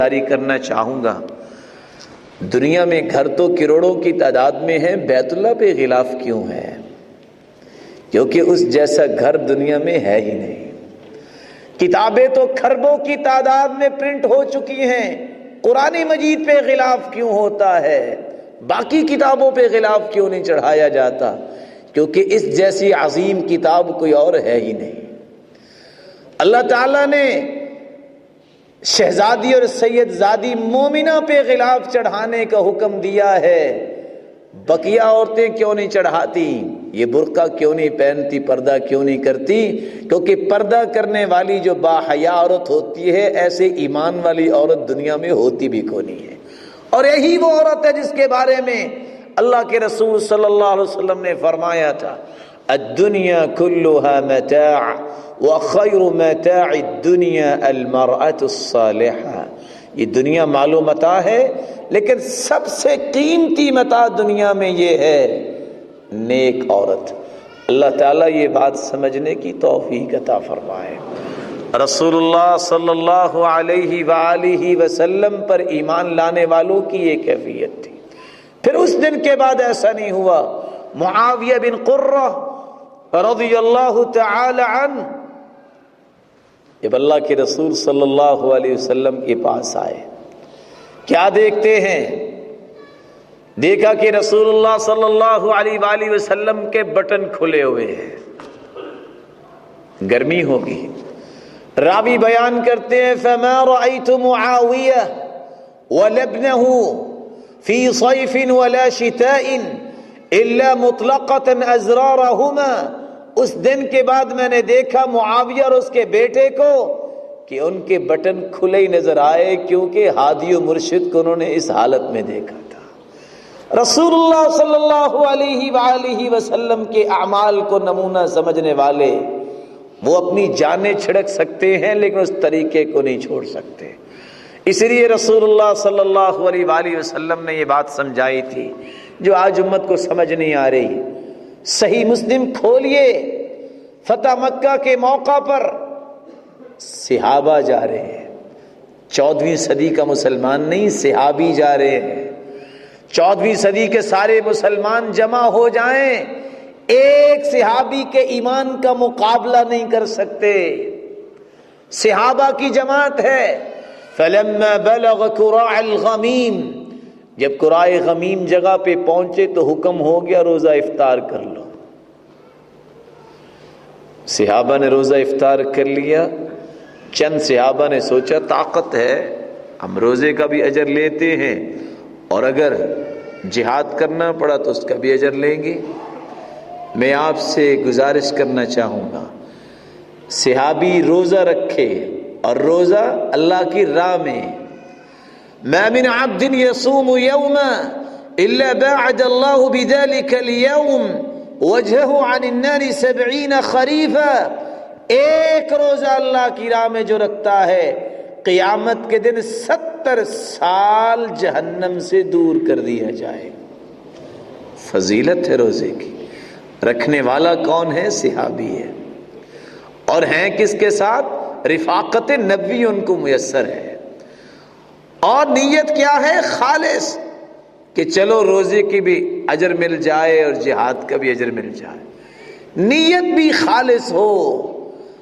جاری کرنا چاہوں گا۔ دنیا میں گھر تو کروڑوں کی تعداد میں ہیں، بیت اللہ پہ غلاف کیوں ہے؟ کیونکہ اس جیسا گھر دنیا میں ہے ہی نہیں۔ کتابیں تو کھربوں کی تعداد میں پرنٹ ہو چکی ہیں، قرآن مجید پہ غلاف کیوں ہوتا ہے؟ باقی کتابوں پہ غلاف کیوں نہیں چڑھایا جاتا؟ کیونکہ اس جیسی عظیم کتاب کوئی اور ہے ہی نہیں۔ اللہ تعالیٰ نے شہزادی اور سید زادی مومنہ پہ غلاف چڑھانے کا حکم دیا ہے، بقیہ عورتیں کیوں نہیں چڑھاتی؟ یہ برقع کیوں نہیں پہنتی، پردہ کیوں نہیں کرتی؟ کیونکہ پردہ کرنے والی جو باحیا عورت ہوتی ہے، ایسے ایمان والی عورت دنیا میں ہوتی بھی کوئی نہیں ہے۔ اور یہی وہ عورت ہے جس کے بارے میں اللہ کے رسول صلی اللہ علیہ وسلم نے فرمایا تھا، الدنیا کلها متاع وخیر متاع الدنیا المرأة الصالحہ۔ یہ دنیا مال و متاع ہے، لیکن سب سے قیمتی متاع دنیا میں یہ ہے نیک عورت۔ اللہ تعالیٰ یہ بات سمجھنے کی توفیق عطا فرمائے۔ رسول اللہ صلی اللہ علیہ وآلہ وسلم پر ایمان لانے والوں کی یہ کیفیت تھی۔ پھر اس دن کے بعد ایسا نہیں ہوا۔ معاویہ بن قرہ رضی اللہ تعالی عنہ جب اللہ کے رسول صلی اللہ علیہ وسلم کے پاس آئے، کیا دیکھتے ہیں؟ دیکھا کہ رسول اللہ صلی اللہ علیہ وآلہ وسلم کے بٹن کھلے ہوئے ہیں، گرمی ہوگی۔ راوی بیان کرتے ہیں، فما رأيت معاویہ ولبنہ فی صیف ولا شتاء الا مطلقة ازرارہما۔ اس دن کے بعد میں نے دیکھا معاویہ اور اس کے بیٹے کو کہ ان کے بٹن کھلے ہی نظر آئے، کیونکہ ہادی و مرشد کو انہوں نے اس حالت میں دیکھا تھا۔ رسول اللہ صلی اللہ علیہ وآلہ وسلم کے اعمال کو نمونہ سمجھنے والے وہ اپنی جانیں چھڑک سکتے ہیں، لیکن اس طریقے کو نہیں چھوڑ سکتے۔ اس لیے رسول اللہ صلی اللہ علیہ وآلہ وسلم نے یہ بات سمجھائی تھی جو آج امت کو سمجھ نہیں آ رہی۔ صحیح مسلم کھولیے، فتح مکہ کے موقع پر صحابہ جا رہے ہیں، 14ویں صدی کا مسلمان نہیں، صحابی جا رہے ہیں۔ 14ویں صدی کے سارے مسلمان جمع ہو جائیں، ایک صحابی کے ایمان کا مقابلہ نہیں کر سکتے۔ صحابہ کی جماعت ہے۔ فلما بلغ قراع الغمیم، جب قراع غمیم جگہ پہ پہنچے تو حکم ہو گیا روزہ افطار کر لو۔ صحابہ نے روزہ افطار کر لیا۔ چند صحابہ نے سوچا طاقت ہے، ہم روزے کا بھی اجر لیتے ہیں، اور اگر جہاد کرنا پڑا تو اس کا بھی اجر لیں گے۔ میں آپ سے گزارش کرنا چاہوں گا، صحابی روزہ رکھے، اور روزہ اللہ کی راہ میں۔ ما من عبد يصوم يوما الا باعد الله بذلك اليوم وجهه عن النار 70 خريفا۔ ایک روزہ اللہ کی راہ میں جو رکھتا ہے، قیامت کے دن 70 سال جہنم سے دور کر دیا جائے۔ فضیلت ہے روزے کی۔ رکھنے والا کون ہے؟ صحابی ہے، اور ہیں کس کے ساتھ؟ رفاقت نبوی ان کو میسر ہے۔ اور نیت کیا ہے؟ خالص، کہ چلو روزے کی بھی اجر مل جائے اور جہاد کا بھی اجر مل جائے۔ نیت بھی خالص ہو،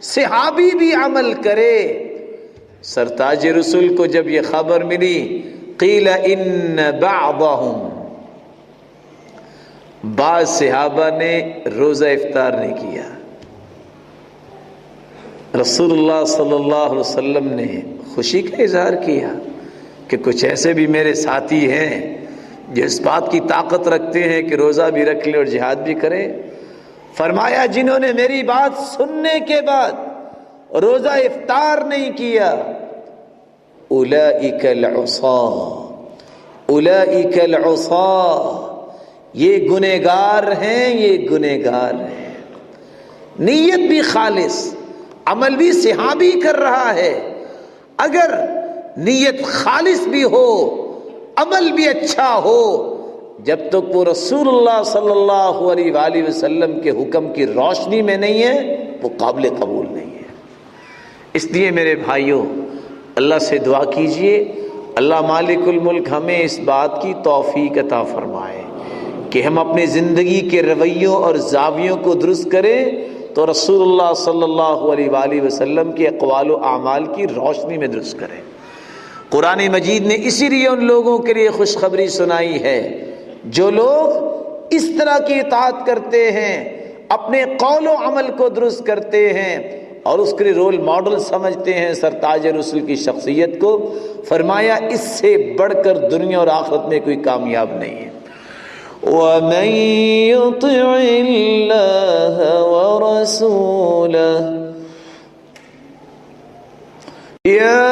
صحابی بھی عمل کرے۔ سرتاج رسول کو جب یہ خبر ملی، قیل ان بعضهم، بعض صحابہ نے روزہ افطار نہیں کیا۔ رسول اللہ صلی اللہ علیہ وسلم نے خوشی کا اظہار کیا کہ کچھ ایسے بھی میرے ساتھی ہیں جو اس بات کی طاقت رکھتے ہیں کہ روزہ بھی رکھ لیں اور جہاد بھی کریں۔ فرمایا جنہوں نے میری بات سننے کے بعد روزہ افطار نہیں کیا، اولئک العصاة، اولئک العصاة، یہ گنہگار ہیں، یہ گنہگار ہیں۔ نیت بھی خالص، عمل بھی صحابی کر رہا ہے۔ اگر نیت خالص بھی ہو، عمل بھی اچھا ہو، جب تک وہ رسول اللہ صلی اللہ علیہ وآلہ وسلم کے حکم کی روشنی میں نہیں ہے، وہ قابل قبول نہیں ہے۔ اس لیے میرے بھائیوں، اللہ سے دعا کیجئے اللہ مالک الملک ہمیں اس بات کی توفیق عطا فرمائے کہ ہم اپنی زندگی کے رویوں اور زاویوں کو درست کریں تو رسول اللہ صلی اللہ علیہ وآلہ وسلم کے اقوال و اعمال کی روشنی میں درست کریں۔ قرآن مجید نے اسی لیے ان لوگوں کے لیے خوشخبری سنائی ہے جو لوگ اس طرح کی اطاعت کرتے ہیں، اپنے قول و عمل کو درست کرتے ہیں اور اس کے لیے رول ماڈل سمجھتے ہیں سرتاج رسول کی شخصیت کو، فرمایا اس سے بڑھ کر دنیا اور آخرت میں کوئی کامیاب نہیں ہے۔ وَمَن يُطِعِ اللَّهَ وَرَسُولَهُ يَا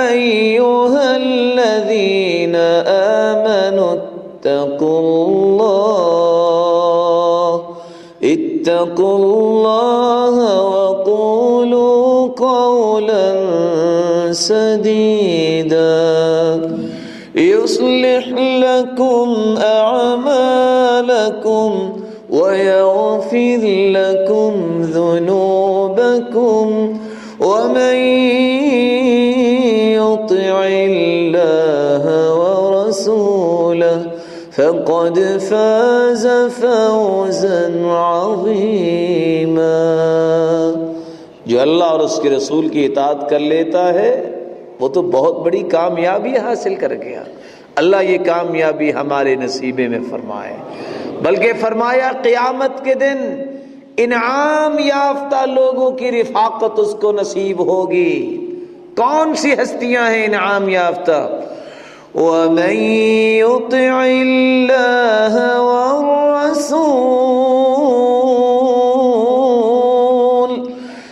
أَيُّهَا الَّذِينَ آمَنُوا اتَّقُوا اللَّهَ وَقُولُوا قَوْلًا سَدِيدًا يُصْلِحْ لَكُمْ أَعْمَالَكُمْ وَيَغْفِرْ لَكُمْ ذُنُوبَكُمْ وَمَن يُطِعِ اللَّهَ وَرَسُولَهُ فَقَدْ فَازَ فَوْزًا عَظِيمًا۔ جو اللہ اور اس کے رسول کی اطاعت کر لیتا ہے وہ تو بہت بڑی کامیابی حاصل کر گیا۔ اللہ یہ کامیابی ہمارے نصیبے میں فرمائے، بلکہ فرمایا قیامت کے دن انعام یافتہ لوگوں کی رفاقت اس کو نصیب ہوگی۔ کون سی ہستیاں ہیں انعام یافتہ؟ وَمَن يُطِعِ اللَّهَ وَالرَّسُولَ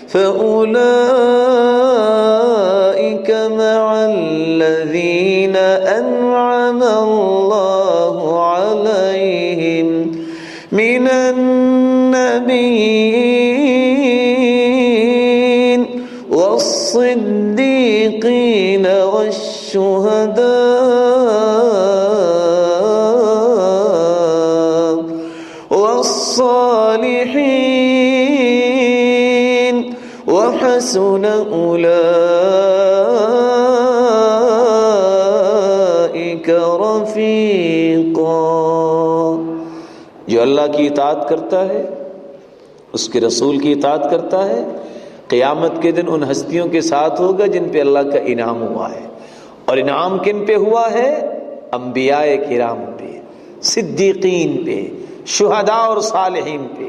فَأُولَئِكَ مَعَ الَّذِينَ أَنْعَمَ اللَّهُ عَلَيْهِمْ مِنَ النَّبِيِّينَ وَالصِّدِّيقِينَ وَالشُّهَدَاءِ وَالصَّالِحِينَ وَحَسُنَ أُولَئِكَ رَفِيقًا۔ جو اللہ کی اطاعت کرتا ہے، اس کے رسول کی اطاعت کرتا ہے، قیامت کے دن ان ہستیوں کے ساتھ ہوگا جن پہ اللہ کا انعام ہوا ہے۔ اور انعام کن پہ ہوا ہے؟ انبیاء کرام پہ، صدیقین پہ، شہداء اور صالحین پہ۔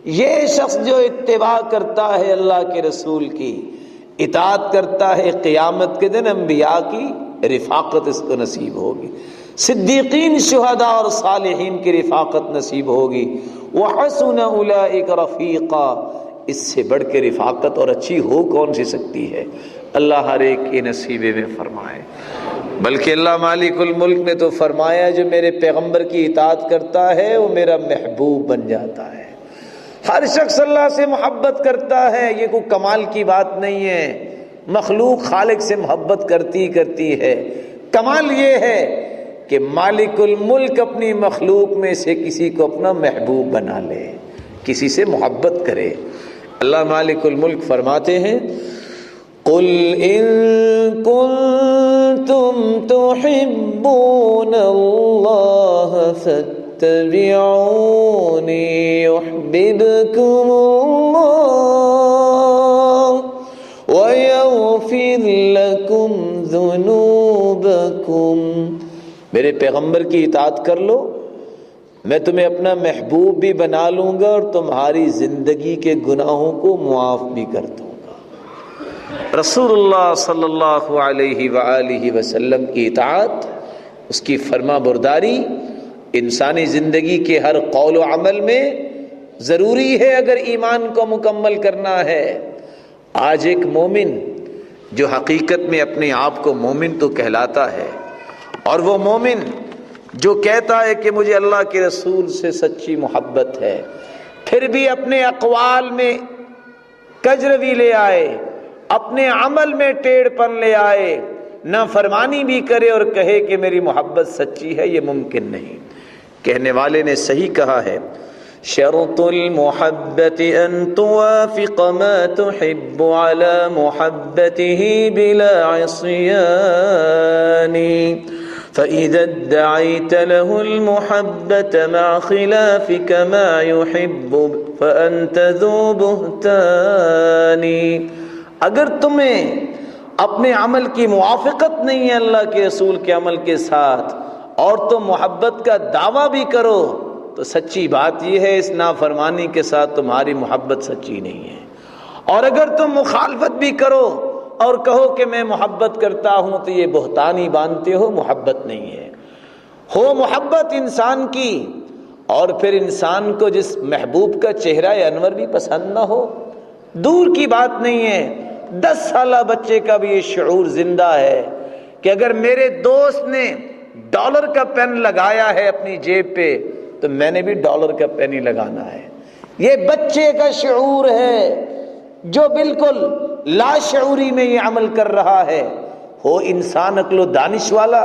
یہ شخص جو اتباع کرتا ہے اللہ کے رسول کی، اطاعت کرتا ہے، قیامت کے دن انبیاء کی رفاقت اس کو نصیب ہوگی، صدیقین، شہداء اور صالحین کی رفاقت نصیب ہوگی۔ وَحَسُنَ أُولَئِكَ رَفِيقًا، اس سے بڑھ کے رفاقت اور اچھی ہو کون سی سکتی ہے؟ اللہ ہر ایک کے نصیبے میں فرمائے۔ بلکہ اللہ مالک الملک نے تو فرمایا جو میرے پیغمبر کی اطاعت کرتا ہے وہ میرا محبوب بن جاتا ہے۔ ہر شخص اللہ سے محبت کرتا ہے، یہ کوئی کمال کی بات نہیں ہے، مخلوق خالق سے محبت کرتی ہے۔ کمال یہ ہے کہ مالک الملک اپنی مخلوق میں سے کسی کو اپنا محبوب بنا لے، کسی سے محبت کرے۔ اللہ مالک الملک فرماتے ہیں قُلْ إِن كُنتُمْ تُحِبُّونَ اللَّهَ فَاتَّبِعُونِي يُحْبِبْكُمُ اللَّهُ وَيَغْفِرْ لَكُمْ ذُنُوبَكُمْ۔ میرے پیغمبر کی اطاعت کر لو، میں تمہیں اپنا محبوب بھی بنا لوں گا اور تمہاری زندگی کے گناہوں کو معاف بھی کر دوں گا۔ رسول اللہ صلی اللہ علیہ وآلہ وسلم کی اطاعت، اس کی فرما برداری انسانی زندگی کے ہر قول و عمل میں ضروری ہے اگر ایمان کو مکمل کرنا ہے۔ آج ایک مومن جو حقیقت میں اپنے آپ کو مومن تو کہلاتا ہے، اور وہ مومن جو کہتا ہے کہ مجھے اللہ کے رسول سے سچی محبت ہے، پھر بھی اپنے اقوال میں کجروی لے آئے، اپنے عمل میں ٹیڑھ پن لے آئے، نافرمانی بھی کرے اور کہے کہ میری محبت سچی ہے، یہ ممکن نہیں۔ کہنے والے نے صحیح کہا ہے، شرط المحبة أن توافق ما تحب على محبته بلا عصيان فإذا ادعيت له المحبة مع خلافك ما يحب فأنت ذو بهتان. اگر تمہیں اپنے عمل کی موافقت نہیں ہے اللہ کے رسول کے عمل کے ساتھ اور تم محبت کا دعویٰ بھی کرو تو سچی بات یہ ہے اس نافرمانی کے ساتھ تمہاری محبت سچی نہیں ہے. اور اگر تم مخالفت بھی کرو اور کہو کہ میں محبت کرتا ہوں تو یہ بہتان ہی باندھتے ہو، محبت نہیں ہے. ہو محبت انسان کی اور پھر انسان کو جس محبوب کا چہرہ انور بھی پسند نہ ہو، دور کی بات نہیں ہے. 10 سالہ بچے کا بھی یہ شعور زندہ ہے کہ اگر میرے دوست نے ڈالر کا پین لگایا ہے اپنی جیب پہ تو میں نے بھی ڈالر کا پین ہی لگانا ہے. یہ بچے کا شعور ہے جو بالکل لاشعوری میں یہ عمل کر رہا ہے. ہو انسان عقل و دانش والا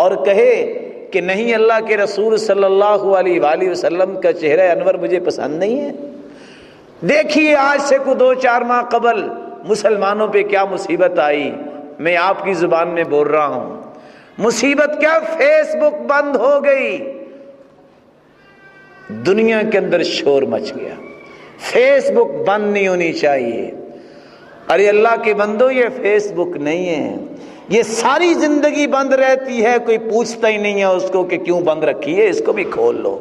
اور کہے کہ نہیں اللہ کے رسول صلی اللہ علیہ وآلہ وسلم کا چہرہ انور مجھے پسند نہیں ہے. دیکھیے آج سے کوئی 2-4 ماہ قبل مسلمانوں پہ کیا مصیبت آئی. میں آپ کی زبان میں بول رہا ہوں. مصیبت کیا؟ فیس بک بند ہو گئی. دنیا کے اندر شور مچ گیا. فیس بک بند نہیں ہونی چاہیے. ارے اللہ کے بندو یہ فیس بک نہیں ہے، یہ ساری زندگی بند رہتی ہے، کوئی پوچھتا ہی نہیں ہے اس کو کہ کیوں بند رکھی ہے، اس کو بھی کھول لو.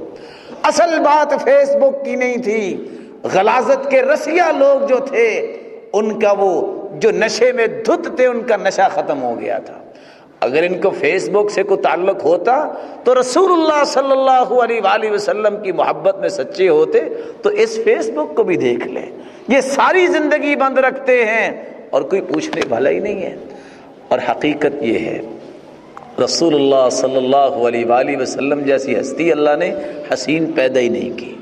اصل بات فیس بک کی نہیں تھی. غلاظت کے رسیا لوگ جو تھے ان کا وہ جو نشے میں دھت تھے ان کا نشہ ختم ہو گیا تھا. اگر ان کو فیس بک سے کوئی تعلق ہوتا تو رسول اللہ صلی اللہ علیہ وآلہ وسلم کی محبت میں سچے ہوتے تو اس فیس بک کو بھی دیکھ لیں. یہ ساری زندگی بند رکھتے ہیں اور کوئی پوچھنے والا ہی نہیں ہے. اور حقیقت یہ ہے رسول اللہ صلی اللہ علیہ وآلہ وسلم جیسی ہستی اللہ نے حسین پیدا ہی نہیں کی.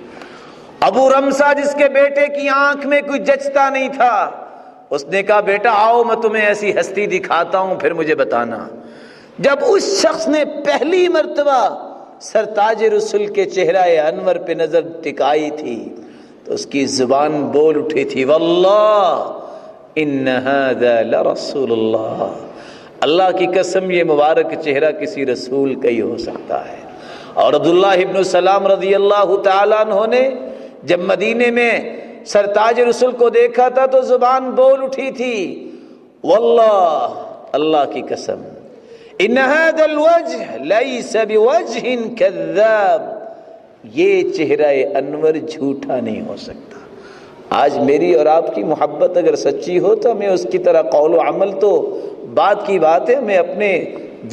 ابو رمسا جس کے بیٹے کی آنکھ میں کوئی جچتا نہیں تھا، اس نے کہا بیٹا آؤ میں تمہیں ایسی ہستی دکھاتا ہوں پھر مجھے بتانا. جب اس شخص نے پہلی مرتبہ سرتاج رسول کے چہرہ انور پہ نظر ٹکائی تھی تو اس کی زبان بول اٹھی تھی واللہ ان ھذا لرسول اللہ. اللہ کی قسم یہ مبارک چہرہ کسی رسول کا ہی ہو سکتا ہے. اور عبداللہ ابن سلام رضی اللہ تعالیٰ عنہ نے جب مدینے میں سرتاج رسول کو دیکھا تھا تو زبان بول اٹھی تھی واللہ اللہ کی قسم ان ھذا الوجه ليس بوجه كذاب، یہ چہرہ انور جھوٹا نہیں ہو سکتا. آج میری اور آپ کی محبت اگر سچی ہو تو ہمیں اس کی طرح قول و عمل تو بات کی بات ہے، ہمیں اپنے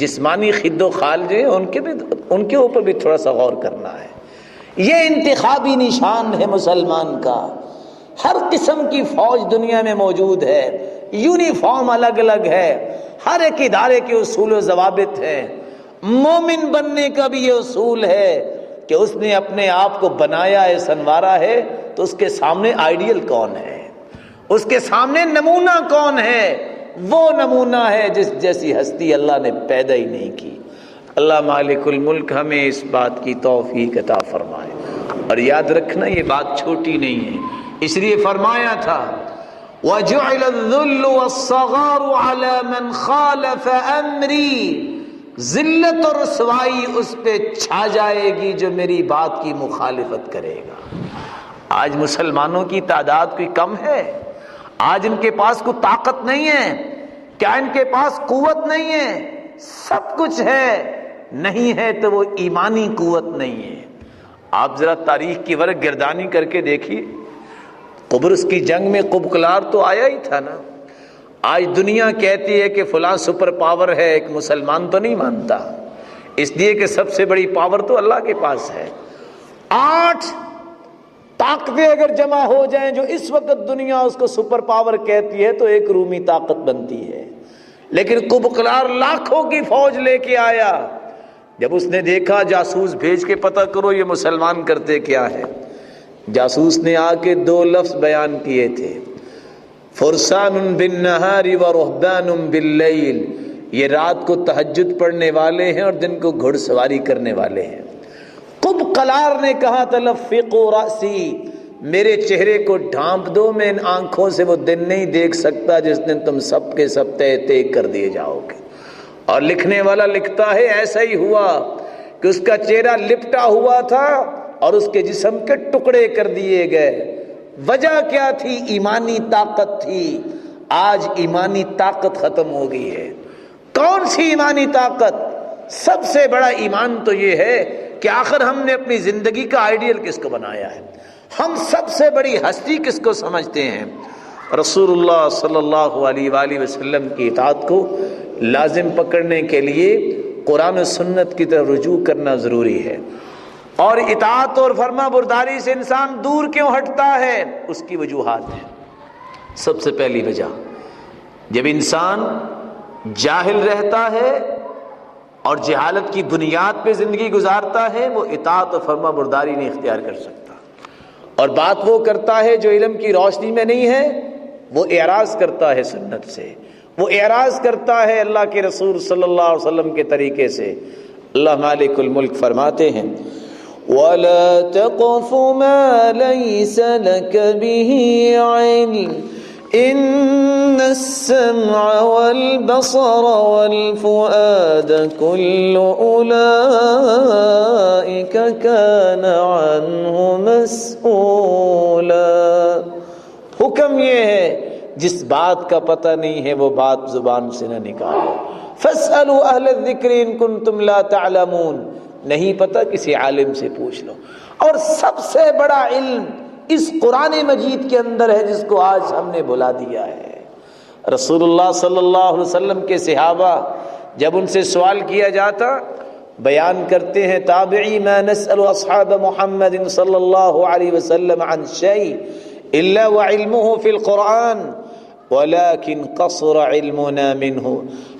جسمانی خد و خال جو ہیں ان کے اوپر بھی تھوڑا سا غور کرنا ہے. یہ انتخابی نشان ہے مسلمان کا. ہر قسم کی فوج دنیا میں موجود ہے، یونیفارم الگ الگ ہے، ہر ایک ادارے کے اصول و ضوابط ہیں. مومن بننے کا بھی یہ اصول ہے کہ اس نے اپنے آپ کو بنایا ہے، سنوارا ہے تو اس کے سامنے آئیڈیل کون ہے، اس کے سامنے نمونہ کون ہے؟ وہ نمونہ ہے جس جیسی ہستی اللہ نے پیدا ہی نہیں کی. اللہ مالک الملک ہمیں اس بات کی توفیق عطا فرمائے. اور یاد رکھنا یہ بات چھوٹی نہیں ہے، اس لیے فرمایا تھا وَجُعِلَ الذُّلُّ وَالصَّغَارُ عَلَى مَنْ خَالَفَ أَمْرِي. ذلت اور رسوائی اس پہ چھا جائے گی جو میری بات کی مخالفت کرے گا. آج مسلمانوں کی تعداد کوئی کم ہے؟ آج ان کے پاس کوئی طاقت نہیں ہے؟ کیا ان کے پاس قوت نہیں ہے؟ سب کچھ ہے، نہیں ہے تو وہ ایمانی قوت نہیں ہے. آپ ذرا تاریخ کی ورق گردانی کر کے دیکھیے، قبرص کی جنگ میں قبقلار تو آیا ہی تھا نا. آج دنیا کہتی ہے کہ فلاں سپر پاور ہے، ایک مسلمان تو نہیں مانتا، اس لیے کہ سب سے بڑی پاور تو اللہ کے پاس ہے. 8 طاقتیں اگر جمع ہو جائیں جو اس وقت دنیا اس کو سپر پاور کہتی ہے تو ایک رومی طاقت بنتی ہے. لیکن قبقلار لاکھوں کی فوج لے کے آیا. جب اس نے دیکھا جاسوس بھیج کے پتہ کرو یہ مسلمان کرتے کیا ہے، جاسوس نے آ کے 2 لفظ بیان کیے تھے فرسان بالنہار ورہبان باللیل. یہ رات کو تہجد پڑھنے والے ہیں اور دن کو گھڑ سواری کرنے والے ہیں. خب قلار نے کہا تھا لفقوا رأسی، میرے چہرے کو ڈھانپ دو، میں ان آنکھوں سے وہ دن نہیں دیکھ سکتا جس دن تم سب کے سب تہ کر دیے جاؤ گے۔ اور لکھنے والا لکھتا ہے ایسا ہی ہوا کہ اس کا چہرہ لپٹا ہوا تھا اور اس کے جسم کے ٹکڑے کر دیے گئے۔ وجہ کیا تھی؟ ایمانی طاقت تھی۔ آج ایمانی طاقت ختم ہو گئی ہے۔ کون سی ایمانی طاقت؟ سب سے بڑا ایمان تو یہ ہے کہ آخر ہم نے اپنی زندگی کا آئیڈیل کس کو بنایا ہے، ہم سب سے بڑی ہستی کس کو سمجھتے ہیں؟ رسول اللہ صلی اللہ علیہ وآلہ وسلم کی اطاعت کو لازم پکڑنے کے لیے قرآن و سنت کی طرف رجوع کرنا ضروری ہے۔ اور اطاعت اور فرما برداری سے انسان دور کیوں ہٹتا ہے؟ اس کی وجوہات ہیں۔ سب سے پہلی وجہ، جب انسان جاہل رہتا ہے اور جہالت کی بنیاد پہ زندگی گزارتا ہے، وہ اطاعت و فرما برداری نہیں اختیار کر سکتا، اور بات وہ کرتا ہے جو علم کی روشنی میں نہیں ہے، وہ اعراض کرتا ہے سنت سے، وہ اعراض کرتا ہے اللہ کے رسول صلی اللہ علیہ وسلم کے طریقے سے۔ اللہ مالک الملک فرماتے ہیں وَلَا تَقْفُ مَا لَيْسَ لَكَ بِهِ عِلْمٌ إِنَّ السَّمْعَ وَالْبَصَرَ وَالْفُؤَادَ كُلُّ أُولَئِكَ كَانَ عَنْهُ مسئولا۔ حکم یہ ہے جس بات کا پتہ نہیں ہے وہ بات زبان سے نہ نکالو۔ فَاسْأَلُوا أَهْلَ الذِّكْرِ إِن كُنتُمْ لَا تَعْلَمُونَ، نہیں پتہ کسی عالم سے پوچھ لو۔ اور سب سے بڑا علم اس قرآن مجید کے اندر ہے جس کو آج ہم نے بھلا دیا ہے۔ رسول اللہ صلی اللہ علیہ وسلم کے صحابہ جب ان سے سوال کیا جاتا، بیان کرتے ہیں تابعی ما نسأل اصحاب محمد صلی اللہ علیہ وسلم عن شيء الا وعلمه في القرآن ولكن قصر علمنا منه۔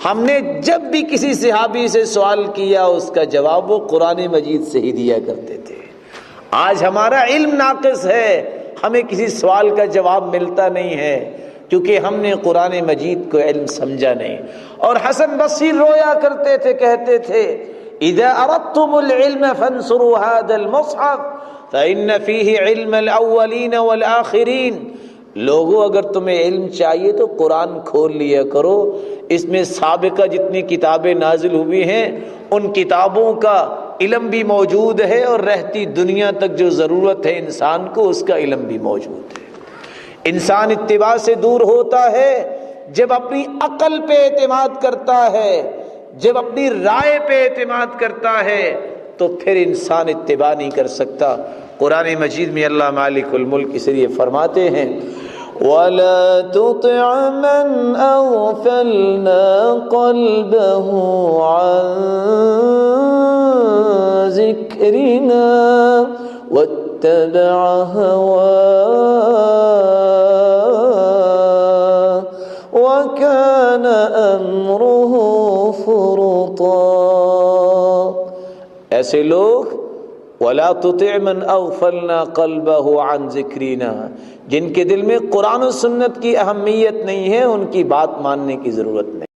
ہم نے جب بھی کسی صحابی سے سوال کیا اس کا جواب وہ قرآن مجید سے ہی دیا کرتے تھے۔ آج ہمارا علم ناقص ہے، ہمیں کسی سوال کا جواب ملتا نہیں ہے کیونکہ ہم نے قرآن مجید کو علم سمجھا نہیں۔ اور حسن بصری رویا کرتے تھے، کہتے تھے اذا اردتم العلم فانصروا هذا المصحف فان فيه علم الاولین والآخرین۔ لوگوں اگر تمہیں علم چاہیے تو قرآن کھول لیا کرو، اس میں سابقہ جتنی کتابیں نازل ہوئی ہیں ان کتابوں کا علم بھی موجود ہے، اور رہتی دنیا تک جو ضرورت ہے انسان کو اس کا علم بھی موجود ہے۔ انسان اتباع سے دور ہوتا ہے جب اپنی عقل پہ اعتماد کرتا ہے، جب اپنی رائے پہ اعتماد کرتا ہے تو پھر انسان اتباع نہیں کر سکتا۔ قرآن مجید میں اللہ مالک الملک اس لیے فرماتے ہیں وَلَا تُطِعْ مَنْ أَغْفَلْنَا قَلْبَهُ عَنْ ذِكْرِنَا وَاتَّبَعَ هَوَاهُ وَكَانَ أَمْرُهُ فُرُطًا۔ ایسے لوگ وَلَا تُطِعْ مَنْ أَغْفَلْنَا قَلْبَهُ عَنْ ذِكْرِنَا، جن کے دل میں قرآن و سنت کی اہمیت نہیں ہے، ان کی بات ماننے کی ضرورت نہیں۔